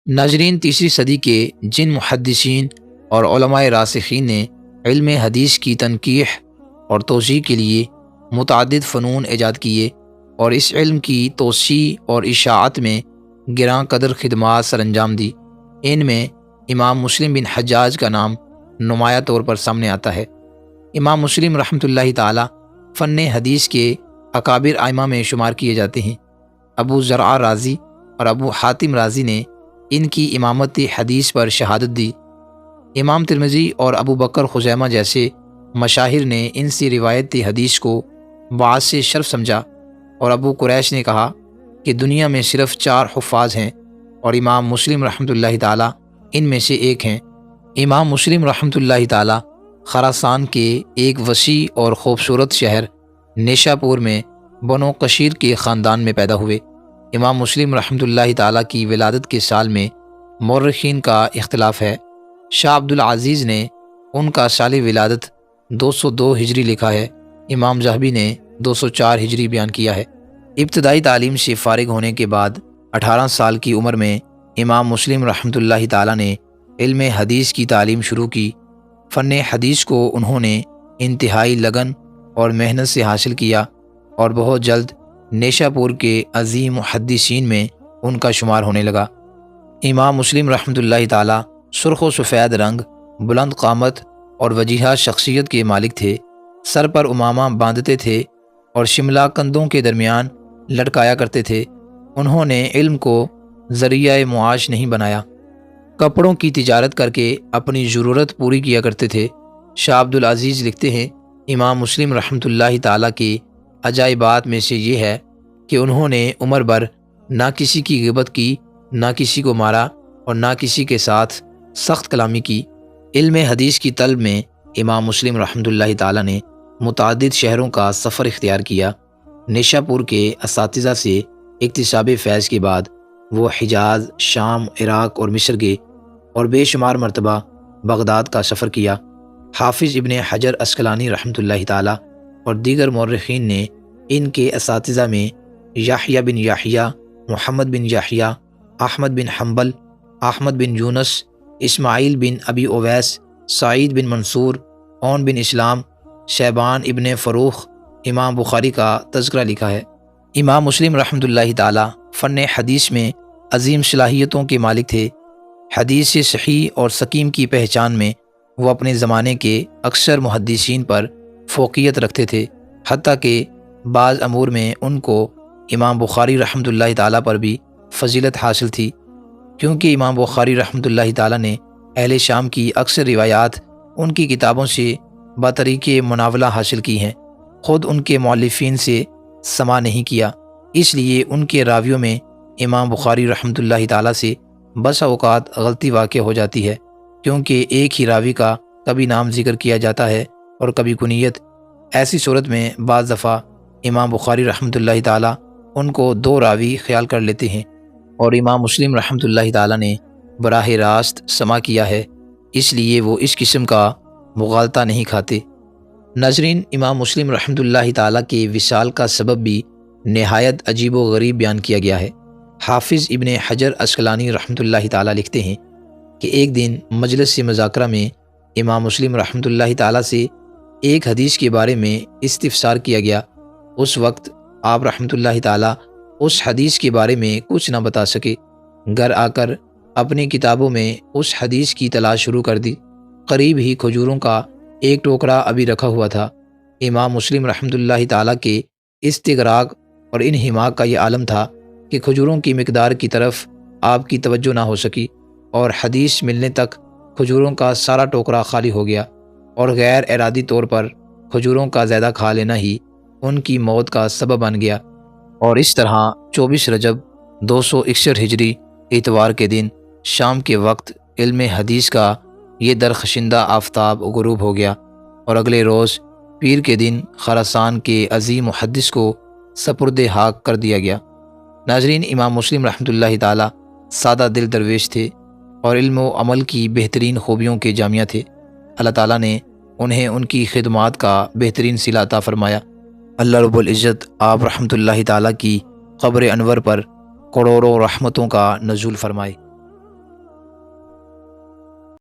ناظرین، تیسری صدی کے جن محدثین اور علماء راسخین نے علم حدیث کی تنقیح اور توسیع کے لیے متعدد فنون ایجاد کیے اور اس علم کی توسیع اور اشاعت میں گراں قدر خدمات سر انجام دی، ان میں امام مسلم بن حجاج کا نام نمایاں طور پر سامنے آتا ہے۔ امام مسلم رحمۃ اللہ تعالی فن حدیث کے اکابر ائمہ میں شمار کیے جاتے ہیں۔ ابو زرع رازی اور ابو حاتم رازی نے ان کی امامت حدیث پر شہادت دی۔ امام ترمذی اور ابو بکر خزیمہ جیسے مشاہیر نے ان سے روایت حدیث کو باعث شرف سمجھا، اور ابو قریش نے کہا کہ دنیا میں صرف 4 حفاظ ہیں اور امام مسلم رحمۃ اللہ تعالی ان میں سے ایک ہیں۔ امام مسلم رحمۃ اللہ تعالی خراسان کے ایک وسیع اور خوبصورت شہر نیشا پور میں بنو قشیر کے خاندان میں پیدا ہوئے۔ امام مسلم رحمۃ اللہ تعالی کی ولادت کے سال میں مورخین کا اختلاف ہے۔ شاہ عبدالعزیز نے ان کا سال ولادت 202 ہجری لکھا ہے، امام ذہبی نے 204 ہجری بیان کیا ہے۔ ابتدائی تعلیم سے فارغ ہونے کے بعد 18 سال کی عمر میں امام مسلم رحمۃ اللہ تعالی نے علم حدیث کی تعلیم شروع کی۔ فن حدیث کو انہوں نے انتہائی لگن اور محنت سے حاصل کیا اور بہت جلد نیشا پور کے عظیم محدثین میں ان کا شمار ہونے لگا۔ امام مسلم رحمۃ اللہ تعالی سرخ و سفید رنگ، بلند قامت اور وجیحہ شخصیت کے مالک تھے۔ سر پر امامہ باندھتے تھے اور شملہ کندھوں کے درمیان لٹکایا کرتے تھے۔ انہوں نے علم کو ذریعہ معاش نہیں بنایا، کپڑوں کی تجارت کر کے اپنی ضرورت پوری کیا کرتے تھے۔ شاہ عبدالعزیز لکھتے ہیں، امام مسلم رحمۃ اللہ تعالیٰ کی عجائبات میں سے یہ ہے کہ انہوں نے عمر بھر نہ کسی کی غیبت کی، نہ کسی کو مارا اور نہ کسی کے ساتھ سخت کلامی کی۔ علم حدیث کی طلب میں امام مسلم رحمۃ اللہ تعالیٰ نے متعدد شہروں کا سفر اختیار کیا۔ نیشا پور کے اساتذہ سے اکتساب فیض کے بعد وہ حجاز، شام، عراق اور مصر گئے اور بے شمار مرتبہ بغداد کا سفر کیا۔ حافظ ابن حجر عسقلانی رحمۃ اللہ تعالی اور دیگر مورخین نے ان کے اساتذہ میں یحییٰ بن یحییٰ، محمد بن یحییٰ، احمد بن حنبل، احمد بن یونس، اسماعیل بن ابی اویس، سعید بن منصور، اون بن اسلام، شیبان ابن فروخ، امام بخاری کا تذکرہ لکھا ہے۔ امام مسلم رحمۃ اللہ تعالی فن حدیث میں عظیم صلاحیتوں کے مالک تھے۔ حدیث صحیح اور سقیم کی پہچان میں وہ اپنے زمانے کے اکثر محدثین پر فوقیت رکھتے تھے، حتیٰ کہ بعض امور میں ان کو امام بخاری رحمۃ اللہ تعالی پر بھی فضیلت حاصل تھی، کیونکہ امام بخاری رحمۃ اللہ تعالی نے اہل شام کی اکثر روایات ان کی کتابوں سے بطریق مناولہ حاصل کی ہیں، خود ان کے مؤلفین سے سماع نہیں کیا۔ اس لیے ان کے راویوں میں امام بخاری رحمۃ اللہ تعالی سے بسا اوقات غلطی واقع ہو جاتی ہے، کیونکہ ایک ہی راوی کا کبھی نام ذکر کیا جاتا ہے اور کبھی کنیت۔ ایسی صورت میں بعض دفعہ امام بخاری رحمۃ اللہ تعالی ان کو 2 راوی خیال کر لیتے ہیں، اور امام مسلم رحمۃ اللہ تعالی نے براہ راست سماع کیا ہے، اس لیے وہ اس قسم کا مغالطہ نہیں کھاتے۔ ناظرین، امام مسلم رحمۃ اللہ تعالی کے وصال کا سبب بھی نہایت عجیب و غریب بیان کیا گیا ہے۔ حافظ ابن حجر عسقلانی رحمۃ اللہ تعالی لکھتے ہیں کہ ایک دن مجلس مذاکرہ میں امام مسلم رحمۃ اللہ تعالی سے ایک حدیث کے بارے میں استفسار کیا گیا۔ اس وقت آپ رحمۃ اللہ تعالی اس حدیث کے بارے میں کچھ نہ بتا سکے۔ گھر آ کر اپنی کتابوں میں اس حدیث کی تلاش شروع کر دی۔ قریب ہی کھجوروں کا ایک ٹوکرا ابھی رکھا ہوا تھا۔ امام مسلم رحمۃ اللہ تعالی کے استغراق اور انہماک کا یہ عالم تھا کہ کھجوروں کی مقدار کی طرف آپ کی توجہ نہ ہو سکی، اور حدیث ملنے تک کھجوروں کا سارا ٹوکرا خالی ہو گیا، اور غیر ارادی طور پر کھجوروں کا زیادہ کھا لینا ہی ان کی موت کا سبب بن گیا۔ اور اس طرح 24 رجب 261 ہجری اتوار کے دن شام کے وقت علم حدیث کا یہ درخشندہ آفتاب غروب ہو گیا، اور اگلے روز پیر کے دن خراسان کے عظیم محدث کو سپرد حق کر دیا گیا۔ ناظرین، امام مسلم رحمۃ اللہ تعالی سادہ دل درویش تھے اور علم و عمل کی بہترین خوبیوں کے جامعہ تھے۔ اللہ تعالیٰ نے انہیں ان کی خدمات کا بہترین صلہ عطا فرمایا۔ اللہ رب العزت آپ رحمۃ اللہ تعالی کی قبر انور پر کروڑوں رحمتوں کا نزول فرمائے۔